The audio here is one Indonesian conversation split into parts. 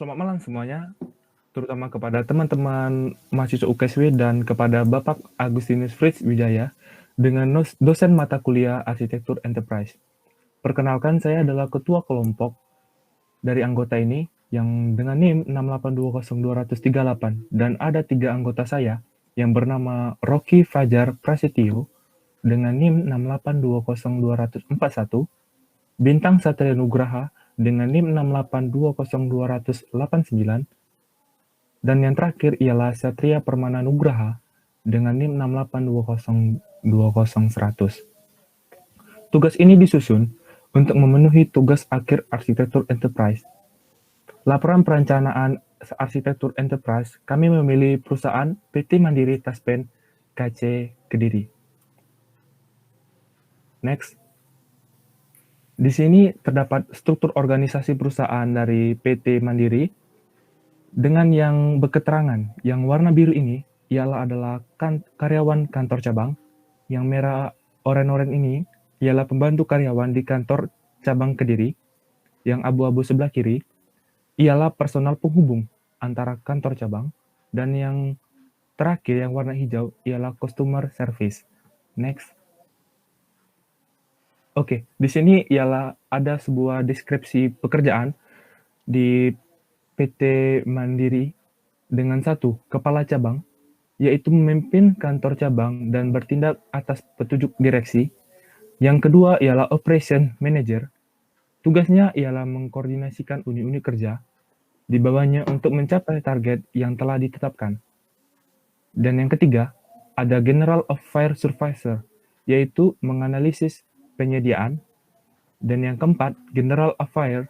Selamat malam semuanya, terutama kepada teman-teman mahasiswa UKSW dan kepada Bapak Agustinus Fritz Wijaya dengan dosen mata kuliah Arsitektur Enterprise. Perkenalkan, saya adalah ketua kelompok dari anggota ini yang dengan NIM 6820238 dan ada 3 anggota saya yang bernama Rocky Fajar Prasetyo dengan NIM 6820241, Bintang Satria Nugraha dengan NIM 6820289, dan yang terakhir ialah Satria Permana Nugraha dengan NIM 682020100. Tugas ini disusun untuk memenuhi tugas akhir arsitektur enterprise. Laporan perencanaan arsitektur enterprise, kami memilih perusahaan PT Mandiri Taspen KC Kediri. Next. Di sini terdapat struktur organisasi perusahaan dari PT Mandiri dengan yang berketerangan. Yang warna biru ini adalah karyawan kantor cabang, yang merah oren-oren ini ialah pembantu karyawan di kantor cabang Kediri, yang abu-abu sebelah kiri ialah personal penghubung antara kantor cabang, dan yang terakhir yang warna hijau ialah customer service. Next. Oke, di sini ialah ada sebuah deskripsi pekerjaan di PT Mandiri dengan 1. Kepala cabang, yaitu memimpin kantor cabang dan bertindak atas petunjuk direksi. Yang kedua ialah Operation Manager. Tugasnya ialah mengkoordinasikan unit-unit kerja di bawahnya untuk mencapai target yang telah ditetapkan. Dan yang ketiga, ada General Affair Supervisor, yaitu menganalisis penyediaan. Dan yang keempat, General Affair,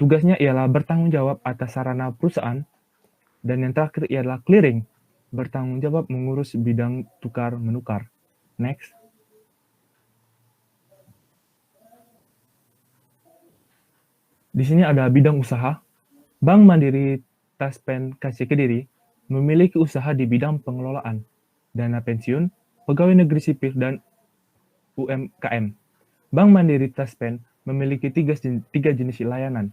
tugasnya ialah bertanggung jawab atas sarana perusahaan. Dan yang terakhir ialah Clearing, bertanggung jawab mengurus bidang tukar-menukar. Next. Di sini ada bidang usaha. Bank Mandiri Taspen KC Kediri memiliki usaha di bidang pengelolaan, dana pensiun, pegawai negeri sipil, dan UMKM. Bank Mandiri Taspen memiliki tiga jenis layanan,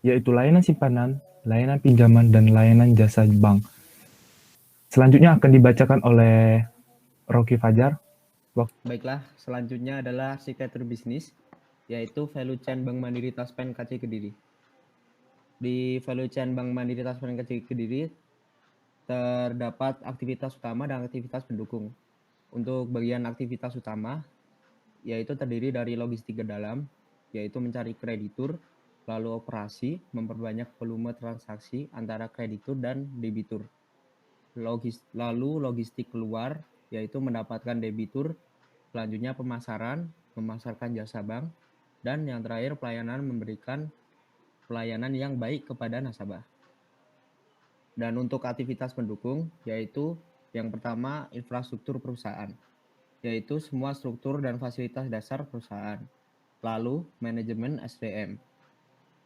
yaitu layanan simpanan, layanan pinjaman, dan layanan jasa bank. Selanjutnya akan dibacakan oleh Rocky Fajar. Baiklah, selanjutnya adalah arsitektur bisnis, yaitu value chain Bank Mandiri Taspen KC Kediri. Di value chain Bank Mandiri Taspen KC Kediri terdapat aktivitas utama dan aktivitas pendukung. Untuk bagian aktivitas utama, yaitu terdiri dari logistik ke dalam, yaitu mencari kreditur, lalu operasi, memperbanyak volume transaksi antara kreditur dan debitur. Lalu logistik keluar, yaitu mendapatkan debitur, selanjutnya pemasaran, memasarkan jasa bank, dan yang terakhir pelayanan, memberikan pelayanan yang baik kepada nasabah. Dan untuk aktivitas pendukung, yaitu yang pertama infrastruktur perusahaan, yaitu semua struktur dan fasilitas dasar perusahaan. Lalu manajemen SDM,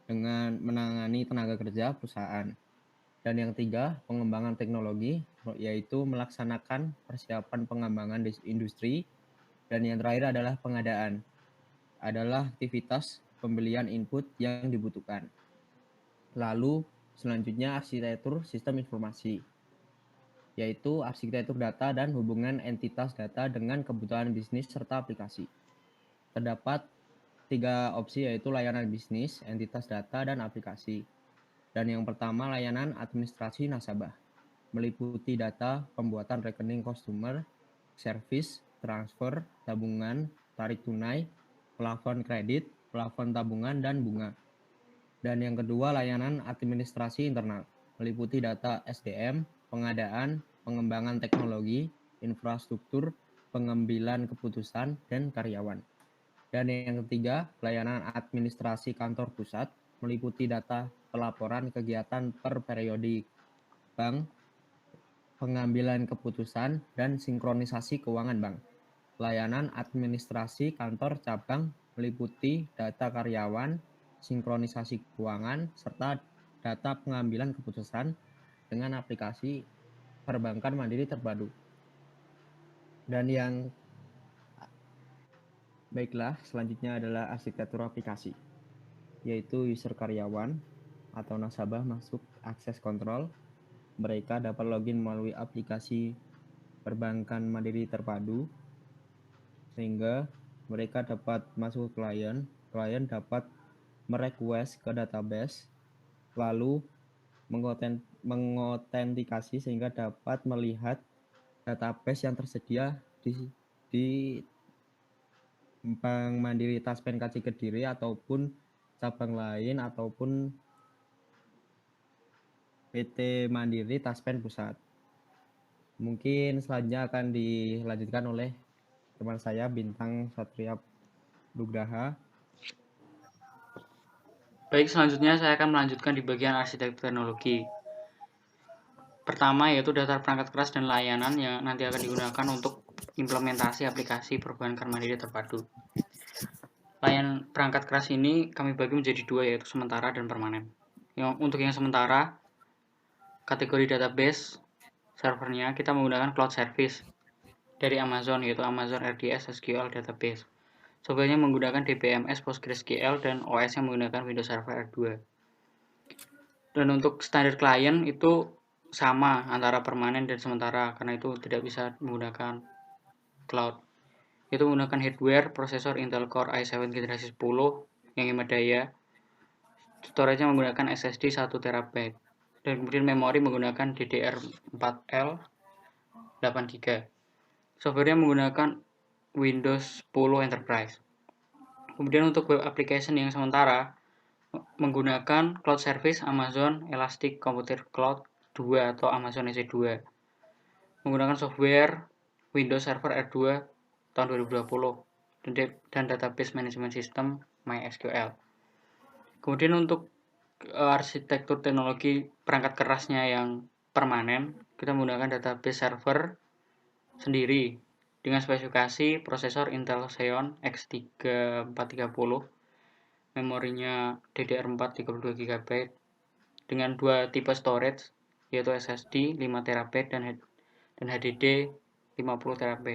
dengan menangani tenaga kerja perusahaan. Dan yang ketiga, pengembangan teknologi, yaitu melaksanakan persiapan pengembangan industri. Dan yang terakhir adalah pengadaan, adalah aktivitas pembelian input yang dibutuhkan. Lalu selanjutnya arsitektur sistem informasi, yaitu arsitektur data dan hubungan entitas data dengan kebutuhan bisnis serta aplikasi. Terdapat 3 opsi, yaitu layanan bisnis, entitas data, dan aplikasi. Dan yang pertama, layanan administrasi nasabah, meliputi data, pembuatan rekening customer, service, transfer, tabungan, tarik tunai, plafon kredit, plafon tabungan, dan bunga. Dan yang kedua, layanan administrasi internal, meliputi data SDM, pengadaan, pengembangan teknologi, infrastruktur, pengambilan keputusan, dan karyawan. Dan yang ketiga, pelayanan administrasi kantor pusat, meliputi data pelaporan kegiatan per periodik bank, pengambilan keputusan, dan sinkronisasi keuangan bank. Layanan administrasi kantor cabang meliputi data karyawan, sinkronisasi keuangan, serta data pengambilan keputusan dengan aplikasi perbankan mandiri terpadu. Dan yang baiklah, selanjutnya adalah arsitektur aplikasi, yaitu user karyawan, atau nasabah masuk akses kontrol, mereka dapat login melalui aplikasi perbankan mandiri terpadu, sehingga mereka dapat masuk ke klien dapat merequest ke database, lalu mengotentikasi sehingga dapat melihat database yang tersedia di Bank Mandiri Taspen KC Kediri ataupun cabang lain ataupun PT Mandiri Taspen Pusat. Mungkin selanjutnya akan dilanjutkan oleh teman saya Bintang Satria Nugraha. Baik, selanjutnya saya akan melanjutkan di bagian arsitektur teknologi. Pertama yaitu daftar perangkat keras dan layanan yang nanti akan digunakan untuk implementasi aplikasi perbankan mandiri terpadu. Layanan perangkat keras ini kami bagi menjadi dua, yaitu sementara dan permanen. Untuk yang sementara, kategori database servernya kita menggunakan cloud service dari Amazon, yaitu Amazon RDS SQL Database. Softwarenya menggunakan DBMS PostgreSQL dan OS-nya menggunakan Windows Server R2. Dan untuk standar klien itu sama antara permanen dan sementara, karena itu tidak bisa menggunakan cloud. Itu menggunakan hardware prosesor Intel Core i7 generasi 10 yang hemat daya. Storage-nya menggunakan SSD 1 TB. Dan kemudian memori menggunakan DDR4L 8 GB. Software-nya menggunakan Windows 10 Enterprise. Kemudian untuk web application yang sementara menggunakan cloud service Amazon Elastic Computer Cloud 2 atau Amazon EC2. Menggunakan software Windows Server R2 tahun 2020 dan database management system MySQL. Kemudian untuk arsitektur teknologi perangkat kerasnya yang permanen, kita menggunakan database server sendiri dengan spesifikasi prosesor Intel Xeon X3430, memorinya DDR4 32 GB dengan dua tipe storage yaitu SSD 5 TB dan HDD 50 TB.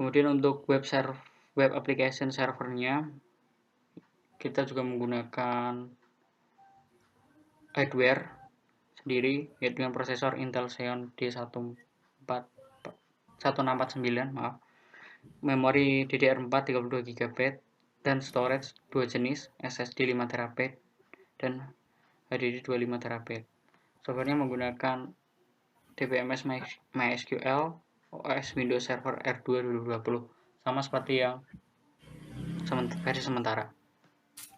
Kemudian untuk web application servernya kita juga menggunakan hardware sendiri yaitu dengan prosesor Intel Xeon D1649, memori DDR4 32 GB dan storage dua jenis SSD 5 TB dan HDD 25 TB. Softwarenya menggunakan DBMS MySQL OS Windows Server R2 2020, sama seperti yang versi sementara.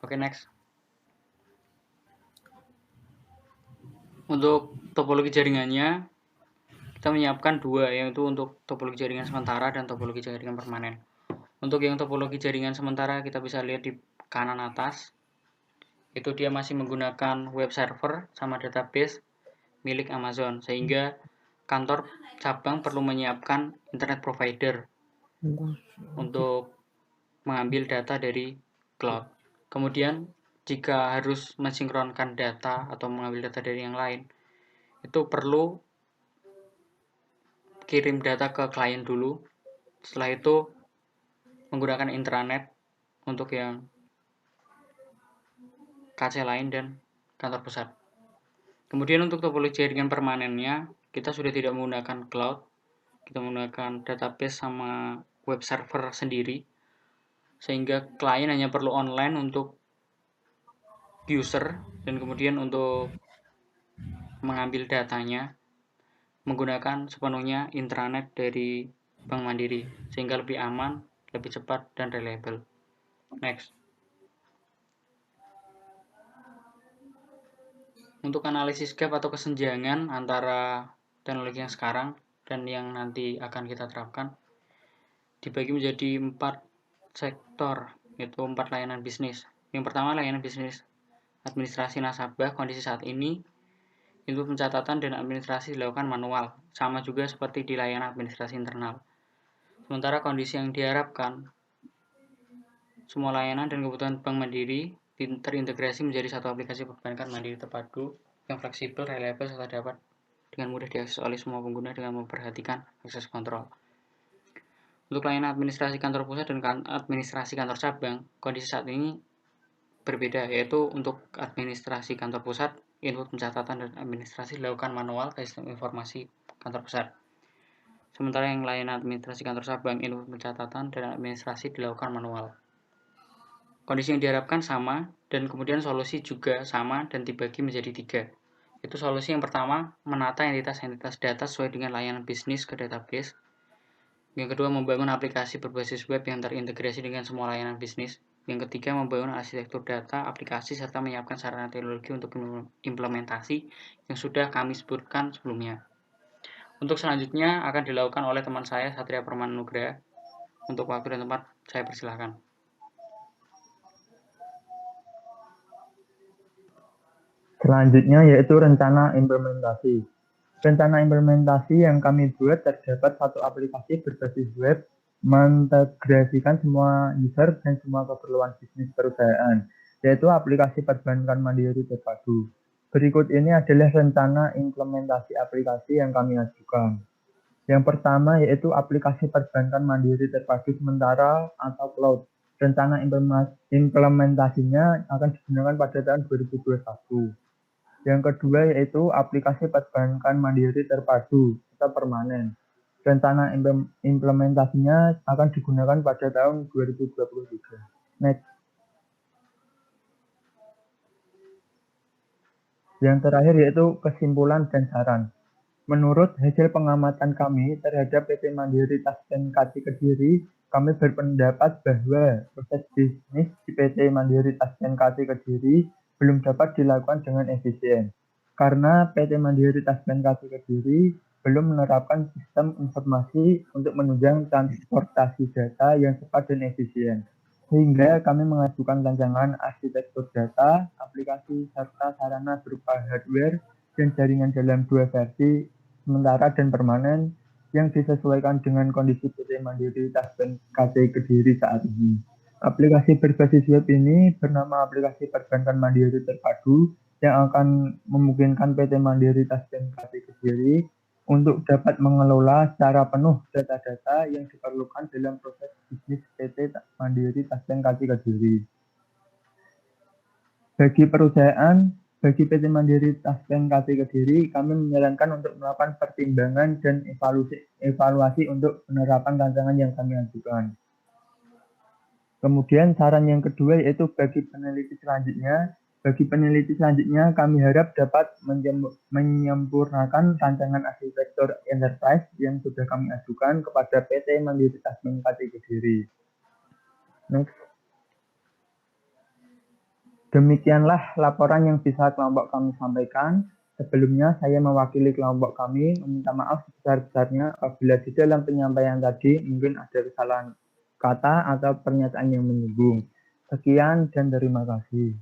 Oke, next. Untuk topologi jaringannya kita menyiapkan dua, yaitu untuk topologi jaringan sementara dan topologi jaringan permanen. Untuk yang topologi jaringan sementara kita bisa lihat di kanan atas, itu dia masih menggunakan web server sama database milik Amazon, sehingga kantor cabang perlu menyiapkan internet provider untuk mengambil data dari cloud. Kemudian jika harus mensinkronkan data atau mengambil data dari yang lain, itu perlu kirim data ke klien dulu. Setelah itu menggunakan intranet untuk yang KC lain dan kantor pusat. Kemudian untuk topologi jaringan permanennya, kita sudah tidak menggunakan cloud, kita menggunakan database sama web server sendiri, sehingga klien hanya perlu online untuk user dan kemudian untuk mengambil datanya menggunakan sepenuhnya intranet dari Bank Mandiri, sehingga lebih aman, lebih cepat, dan reliable. Next. Untuk analisis gap atau kesenjangan antara teknologi yang sekarang dan yang nanti akan kita terapkan dibagi menjadi 4 sektor, yaitu 4 layanan bisnis. Yang pertama layanan bisnis administrasi nasabah. Kondisi saat ini itu pencatatan dan administrasi dilakukan manual, sama juga seperti di layanan administrasi internal. Sementara kondisi yang diharapkan semua layanan dan kebutuhan Bank Mandiri terintegrasi menjadi satu aplikasi perbankan mandiri terpadu yang fleksibel, reliable, serta dapat dengan mudah diakses oleh semua pengguna dengan memperhatikan akses kontrol. Untuk layanan administrasi kantor pusat dan administrasi kantor cabang, kondisi saat ini berbeda, yaitu untuk administrasi kantor pusat, input pencatatan dan administrasi dilakukan manual ke sistem informasi kantor pusat. Sementara yang layanan administrasi kantor cabang, input pencatatan dan administrasi dilakukan manual. Kondisi yang diharapkan sama, dan kemudian solusi juga sama dan dibagi menjadi 3. Itu solusi yang pertama, menata entitas-entitas data sesuai dengan layanan bisnis ke database. Yang kedua, membangun aplikasi berbasis web yang terintegrasi dengan semua layanan bisnis. Yang ketiga, membangun arsitektur data, aplikasi, serta menyiapkan sarana teknologi untuk implementasi yang sudah kami sebutkan sebelumnya. Untuk selanjutnya akan dilakukan oleh teman saya, Satria Permana Nugraha. Untuk waktu dan tempat, saya persilahkan. Selanjutnya yaitu rencana implementasi. Rencana implementasi yang kami buat terdapat satu aplikasi berbasis web mengintegrasikan semua user dan semua keperluan bisnis perusahaan, yaitu aplikasi perbankan mandiri terpadu. Berikut ini adalah rencana implementasi aplikasi yang kami ajukan. Yang pertama yaitu aplikasi perbankan mandiri terpadu sementara atau cloud. Rencana implementasinya akan digunakan pada tahun 2021. Yang kedua yaitu aplikasi perbankan mandiri terpadu atau permanen. Rencana implementasinya akan digunakan pada tahun 2023. Next. Yang terakhir yaitu kesimpulan dan saran. Menurut hasil pengamatan kami terhadap PT Mandiri Taspen KC Kediri, kami berpendapat bahwa proses bisnis di PT Mandiri Taspen KC Kediri belum dapat dilakukan dengan efisien, karena PT Mandiri Taspen KC Kediri belum menerapkan sistem informasi untuk menunjang transportasi data yang cepat dan efisien. Sehingga kami mengajukan rancangan arsitektur data, aplikasi, serta sarana berupa hardware dan jaringan dalam 2 versi, sementara dan permanen, yang disesuaikan dengan kondisi PT Mandiri Taspen KC Kediri saat ini. Aplikasi berbasis web ini bernama aplikasi perbankan mandiri terpadu yang akan memungkinkan PT Mandiri Taspen KC Kediri untuk dapat mengelola secara penuh data-data yang diperlukan dalam proses bisnis PT Mandiri Taspen KC Kediri. Bagi PT Mandiri Taspen KC Kediri, kami menyarankan untuk melakukan pertimbangan dan evaluasi untuk penerapan rancangan yang kami ajukan. Kemudian saran yang kedua yaitu bagi peneliti selanjutnya. Bagi peneliti selanjutnya, kami harap dapat menyempurnakan rancangan arsitektur enterprise yang sudah kami ajukan kepada PT Mandiri Taspen KC Kediri. Next. Demikianlah laporan yang bisa kelompok kami sampaikan. Sebelumnya saya mewakili kelompok kami meminta maaf sebesar-besarnya apabila di dalam penyampaian tadi mungkin ada kesalahan kata atau pernyataan yang menyinggung. Sekian dan terima kasih.